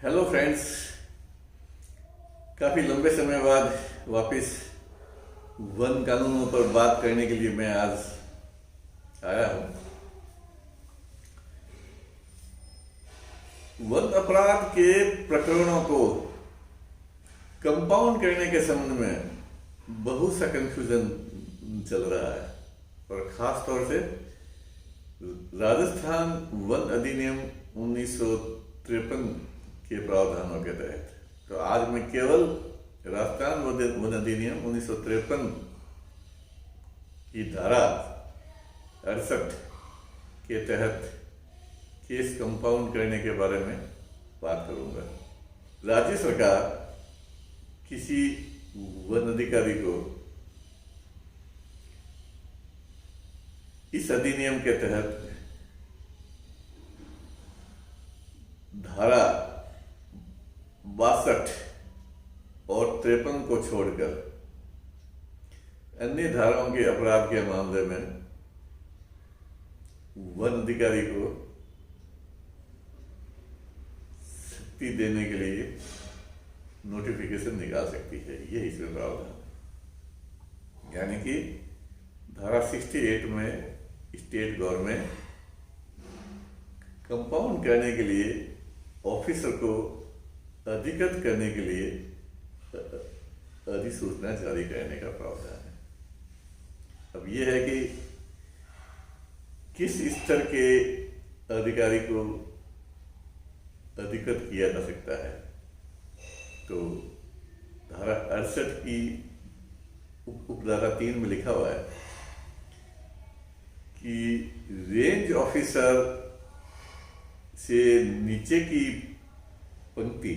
Hello friends. काफ़ी लंबे समय बाद वापस वन कानूनों पर बात करने के लिए मैं आज आया हूँ। वन अपराध के प्रकरणों को कंपाउंड करने के संबंध में बहुत सा कंफ्यूजन चल रहा है और ख़ास तौर से राजस्थान वन अधिनियम 1953 के प्रावधानों के तहत। तो आज मैं केवल राजस्थान वन अधिनियम 1953 की धारा 68 के तहत केस कंपाउंड करने के बारे में बात करूंगा। राज्य सरकार किसी वन अधिकारी को इस अधिनियम के तहत धारा 62 और 53 को छोड़कर अन्य धाराओं के अपराध के मामले में वन अधिकारी को शक्ति देने के लिए नोटिफिकेशन निकाल सकती है। ये इसमें प्रावधान, यानी कि धारा 68 में स्टेट गवर्नमेंट कंपाउंड करने के लिए ऑफिसर को अधिकृत करने के लिए अधिसूचना जारी करने का प्रावधान है। अब यह है कि किस स्तर के अधिकारी को अधिकृत किया जा सकता है। तो धारा 68 की उपधारा 3 में लिखा हुआ है कि रेंज ऑफिसर से नीचे की पंक्ति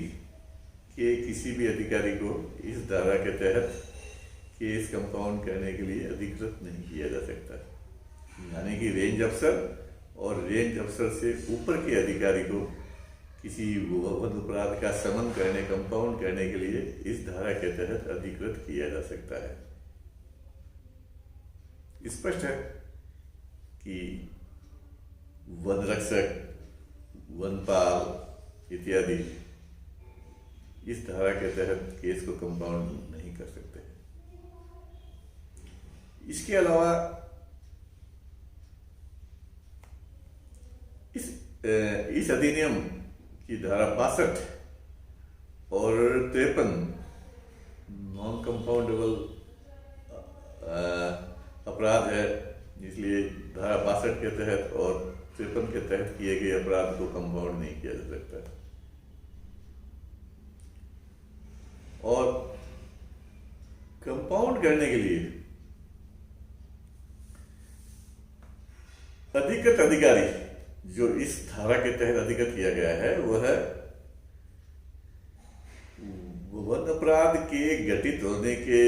के किसी भी अधिकारी को इस धारा के तहत केस कंपाउंड करने के लिए अधिकृत नहीं किया जा सकता। यानी कि रेंज अफसर और रेंज अफसर से ऊपर के अधिकारी को किसी वन अपराध का शमन करने, कंपाउंड करने के लिए इस धारा के तहत अधिकृत किया जा सकता है। स्पष्ट है कि वन रक्षक, वनपाल इत्यादि इस धारा के तहत केस को कंपाउंड नहीं कर सकते। इसके अलावा इस अधिनियम की धारा 62 और 53 नॉन कंपाउंडेबल अपराध है, इसलिए धारा 62 के तहत और 53 के तहत किए गए अपराध को कंपाउंड नहीं किया जा सकता। और कंपाउंड करने के लिए अधिकृत अधिकारी जो इस धारा के तहत अधिकृत किया गया है वह वन अपराध के घटित होने के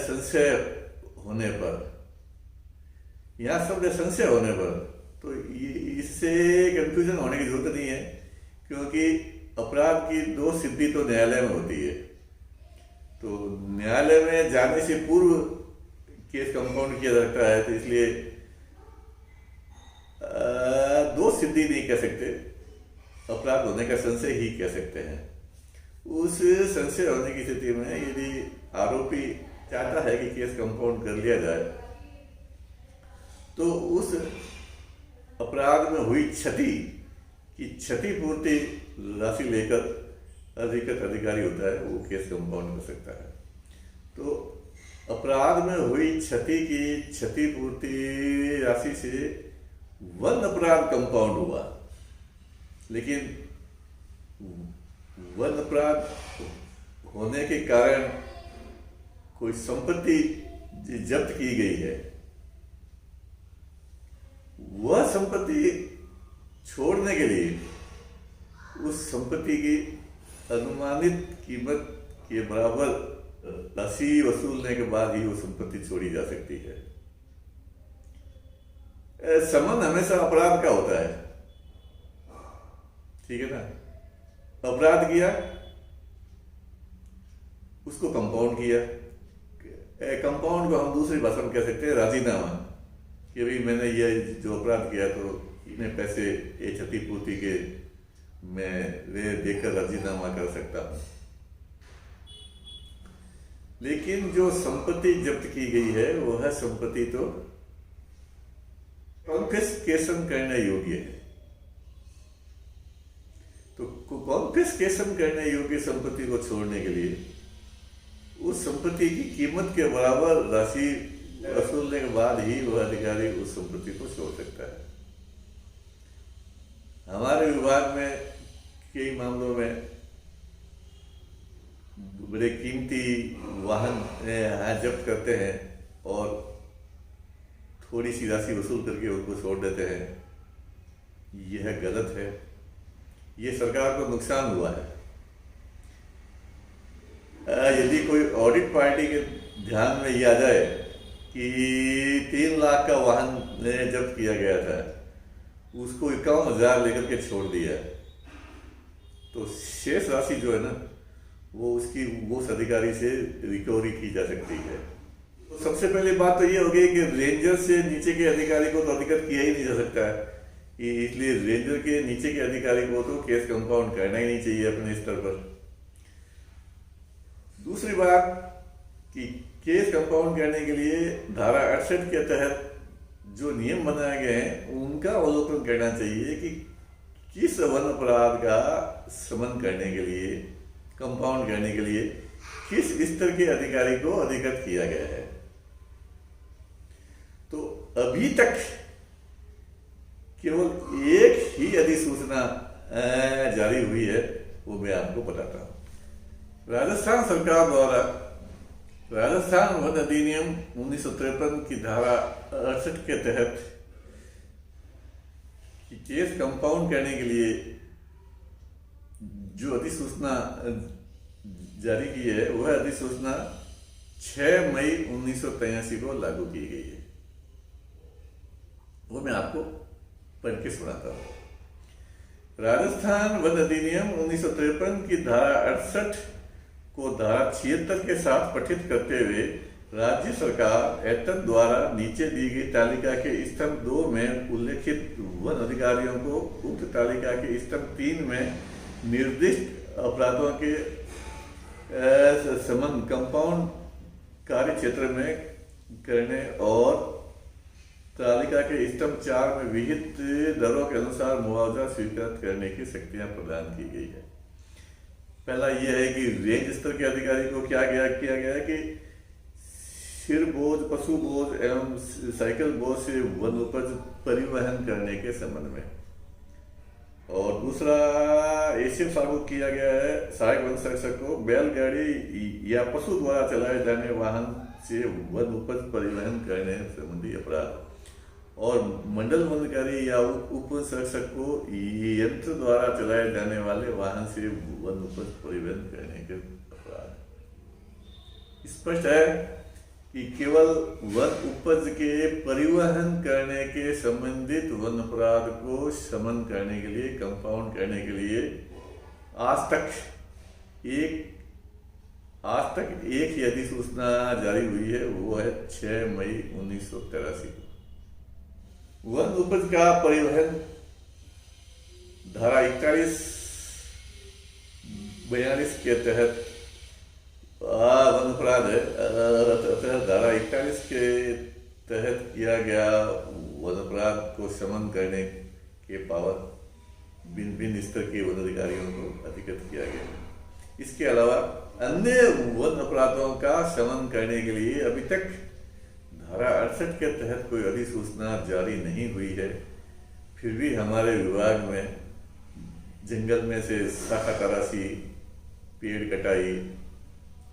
संशय होने पर, यहां शब्द संशय होने पर, तो इससे कंफ्यूजन होने की जरूरत नहीं है, क्योंकि अपराध की 2 सिद्धि तो न्यायालय में होती है। तो न्यायालय में जाने से पूर्व केस कंपाउंड किया जाता है, तो इसलिए 2 सिद्धि नहीं कह सकते, अपराध होने का संशय ही कह सकते हैं। उस संशय होने की स्थिति में यदि आरोपी चाहता है कि केस कंपाउंड कर लिया जाए, तो उस अपराध में हुई क्षति की क्षतिपूर्ति राशि लेकर अधिकृत अधिकारी होता है, वो केस कंपाउंड कर सकता है। तो अपराध में हुई क्षति की क्षतिपूर्ति राशि से वन अपराध कंपाउंड हुआ, लेकिन वन अपराध होने के कारण कोई संपत्ति जब्त की गई है, वह संपत्ति छोड़ने के लिए उस संपत्ति की अनुमानित कीमत के बराबर राशि वसूलने के बाद ही वो संपत्ति छोड़ी जा सकती है। समन हमेशा अपराध का होता है, ठीक है ना। अपराध किया, उसको कंपाउंड किया। कंपाउंड को हम दूसरी भाषा में कह सकते हैं राजीनामा, कि भाई मैंने ये जो अपराध किया तो इतने पैसे ये क्षतिपूर्ति के मैं वे देकर राजीनामा कर सकता हूँ। लेकिन जो संपत्ति जब्त की गई है वह संपत्ति तो कॉन्फिस्केशन करने योग्य है। तो कॉन्फिस्केशन करने योग्य संपत्ति को छोड़ने के लिए उस संपत्ति की कीमत के बराबर राशि वसूलने के बाद ही वह अधिकारी उस संपत्ति को छोड़ सकता है। हमारे विभाग में कई मामलों में बड़े कीमती वाहन जब्त करते हैं और थोड़ी सी राशि वसूल करके उनको छोड़ देते हैं। यह गलत है, ये सरकार को नुकसान हुआ है। यदि कोई ऑडिट पार्टी के ध्यान में यह आ जाए कि 3 लाख का वाहन जब्त किया गया था, उसको 51,000 लेकर के छोड़ दिया, तो शेष राशि जो है ना वो उसकी उस अधिकारी से रिकवरी की जा सकती है। तो सबसे पहली बात तो ये हो गई कि रेंजर से नीचे के अधिकारी को तो अधिकृत किया ही नहीं जा सकता है, इसलिए रेंजर के नीचे के अधिकारी को तो केस कंपाउंड करना ही नहीं चाहिए अपने स्तर पर। दूसरी बात कि केस कंपाउंड करने के लिए धारा 68 के तहत जो नियम बनाए गए हैं उनका अवलोकन करना चाहिए कि किस वन अपराध का शमन करने के लिए, कंपाउंड करने के लिए किस स्तर के अधिकारी को अधिकृत किया गया है। तो अभी तक केवल एक ही अधिसूचना जारी हुई है, वो मैं आपको बताता हूं। राजस्थान सरकार द्वारा राजस्थान वन अधिनियम 1953 की धारा 68 के तहत कि केस कंपाउंड करने के लिए जो अधिसूचना जारी की है वह अधिसूचना 6 मई 1983 को लागू की गई है। वो मैं आपको पढ़ के सुनाता हूं। राजस्थान वन अधिनियम 1953 की धारा 68 को धारा 76 के साथ पठित करते हुए राज्य सरकार एतद द्वारा नीचे दी गई तालिका के स्तंभ 2 में उल्लेखित वन अधिकारियों को उक्त तालिका के स्तंभ 3 में निर्दिष्ट अपराधों के संबंध कंपाउंड कार्य क्षेत्र में करने और तालिका के स्तंभ 4 में विहित दरों के अनुसार मुआवजा स्वीकृत करने की शक्तियां प्रदान की गई है। पहला यह है कि रेंज स्तर के अधिकारी को किया गया है कि सिर बोझ, पशु बोझ एवं साइकिल बोझ से वन उपज परिवहन करने के संबंध में। और दूसरा ऐसे लागू किया गया है सहायक वन संरक्षक को बैलगाड़ी या पशु द्वारा चलाए जाने वाहन से वन उपज परिवहन करने संबंधी अपराध, और मंडल वन अधिकारी या उप संरक्षक को यंत्र द्वारा चलाए जाने वाले वाहन से वन उपज परिवहन करने के अपराध। स्पष्ट है कि केवल वन उपज के परिवहन करने के संबंधित वन अपराध को शमन करने के लिए, कंपाउंड करने के लिए आज तक एक ही अधिसूचना जारी हुई है, वो है 6 मई 1983 को। वन उपज का परिवहन धारा 41-42 के तहत वन अपराध है। धारा 41 के तहत किया गया वन अपराध को शमन करने के पावर भिन्न स्तर के वन अधिकारियों को अधिकृत किया गया है। इसके अलावा अन्य वन अपराधों का शमन करने के लिए अभी तक धारा 68 के तहत कोई अधिसूचना जारी नहीं हुई है। फिर भी हमारे विभाग में जंगल में से शाखा तराशी, पेड़ कटाई,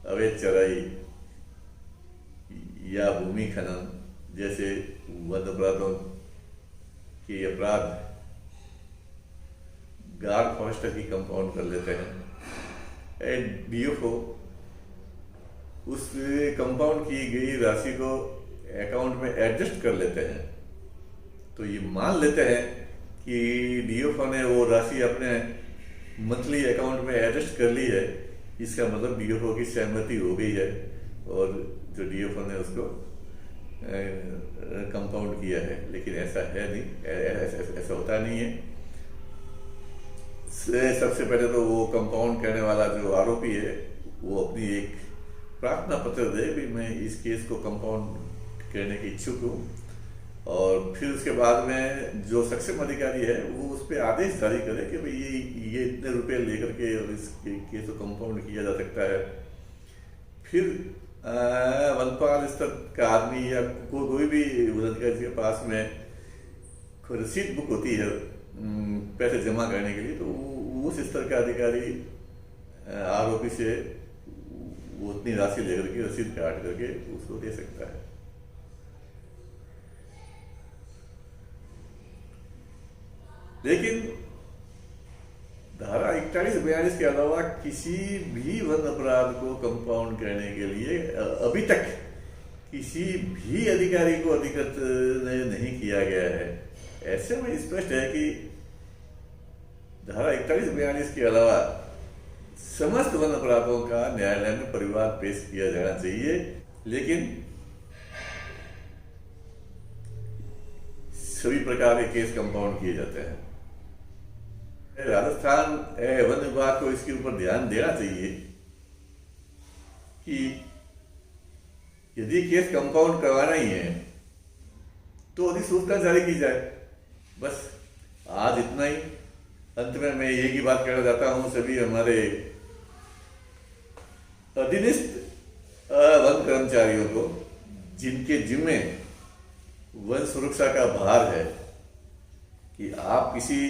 अवैध चराई या भूमि खनन जैसे वन अपराधों के अपराध गार्ड फॉरेस्टर ही कंपाउंड कर लेते हैं। डीएफओ उस कंपाउंड की गई राशि को अकाउंट में एडजस्ट कर लेते हैं। तो ये मान लेते हैं कि डीएफओ ने वो राशि अपने मंथली अकाउंट में एडजस्ट कर ली है, इसका मतलब डीएफओ की सहमति हो गई है और जो डीएफओ ने उसको कंपाउंड किया है। लेकिन ऐसा है नहीं, ऐसा होता नहीं है। सबसे पहले तो वो कंपाउंड करने वाला जो आरोपी है वो अपनी एक प्रार्थना पत्र दे भी मैं इस केस को कंपाउंड करने की इच्छुक हूँ, और फिर उसके बाद में जो सक्षम अधिकारी है वो उस पर आदेश जारी करे कि भाई ये इतने रुपए लेकर के और इस केस को कंपाउंड किया जा सकता है। फिर वनपाल स्तर का आदमी या कोई भी अधिकारी के पास में रसीद बुक होती है पैसे जमा करने के लिए, तो उस स्तर का अधिकारी आरोपी से वो उतनी राशि लेकर के रसीद काट करके उसको दे सकता है। लेकिन धारा 41-42 के अलावा किसी भी वन अपराध को कंपाउंड करने के लिए अभी तक किसी भी अधिकारी को अधिकृत नहीं किया गया है। ऐसे में स्पष्ट है कि धारा 41-42 के अलावा समस्त वन अपराधों का न्यायालय में परिवार पेश किया जाना चाहिए, लेकिन सभी प्रकार के केस कंपाउंड किए जाते हैं। राजस्थान वन विभाग को इसके ऊपर ध्यान देना चाहिए कि यदि केस कंपाउंड करवाना ही है तो अधिसूचना जारी की जाए। बस आज इतना ही। अंत में मैं एक ही बात कहना चाहता हूं सभी हमारे अधीनस्थ वन कर्मचारियों को, जिनके जिम्मे वन सुरक्षा का भार है, कि आप किसी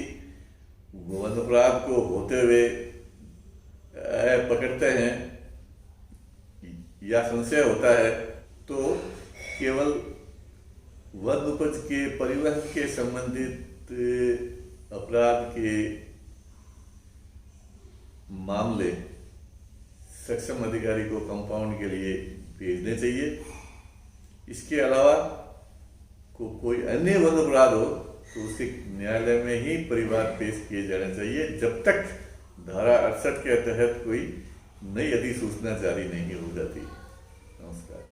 वन अपराध को होते हुए पकड़ते हैं या संशय होता है, तो केवल वन उपज के परिवहन के संबंधित अपराध के मामले सक्षम अधिकारी को कंपाउंड के लिए भेजने चाहिए। इसके अलावा कोई अन्य वन अपराध हो तो उसे न्यायालय में ही परिवार पेश किए जाने चाहिए, जब तक धारा 68 के तहत कोई नई अधिसूचना जारी नहीं हो जाती। नमस्कार।